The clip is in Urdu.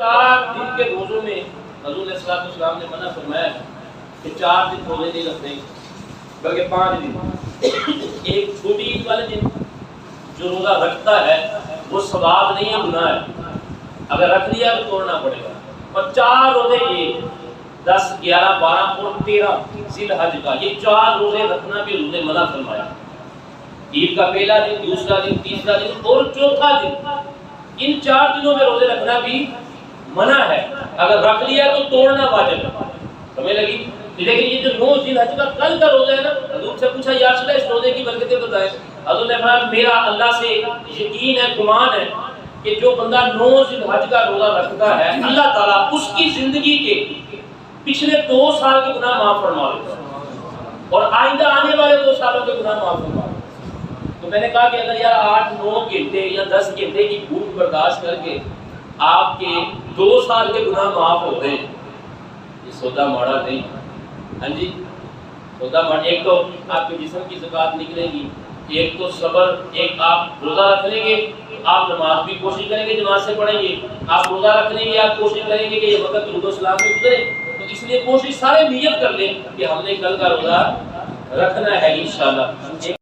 4 دن کے روزوں میں حضور علیہ السلام نے منع فرمایا کہ 4 دن روزے نہیں رکھنے بلکہ 5 دن۔ ایک چھوٹی عید والے دن جو روزہ رکھتا ہے وہ ثواب نہیں ہے، گناہ ہے، اگر رکھ لیا تو توڑنا پڑے گا۔ اور 4 روزے یہ 10 11 12 اور 13 ذی الحج کا یہ 4 روزے رکھنا بھی حضور نے منع فرمایا۔ عید کا پہلا دن، دوسرا دن، تیسرا دن اور چوتھا دن، ان 4 دنوں میں روزے رکھنا بھی منع ہے، اگر رکھ لیا تو توڑنا واجب ہے۔ سمجھ لگی؟ لیکن یہ جو 9 ذی الحج کا کل کا روزہ ہے نا، حضور سے پوچھا یا رسول اللہ اس روزے کی برکتیں بتائیں۔ حضور نے فرمایا میرا اللہ سے یقین ہے، گمان ہے کہ جو بندہ 9 ذی الحج کا روزہ رکھتا ہے اللہ تعالیٰ اس کی زندگی کے پچھلے 2 سال کے گناہ معاف فرما دیتا ہے اور آئندہ آنے والے 2 سالوں کے گناہ معاف فرما دیتا ہے۔ تو میں نے کہا کہ اگر یار 8 9 گھنٹے یا 10 گھنٹے کی بھوک برداشت کر کے آپ کے 2 سال کے گناہ معاف ہو گئے، یہ سودا ماڑا نہیں۔ ہاں جی، سودا ماڑا، ایک تو آپ کے جسم کی زکات نکلے گی، ایک تو صبر، ایک آپ روزہ رکھ لیں گے، آپ نماز بھی کوشش کریں گے جماعت سے پڑھیں گے، آپ روزہ رکھ لیں گے، آپ کوشش کریں گے کہ یہ وقت درود و سلام میں گزرے، تو اس لیے کوشش سارے نیت کر لیں کہ ہم نے کل کا روزہ رکھنا ہے انشاءاللہ۔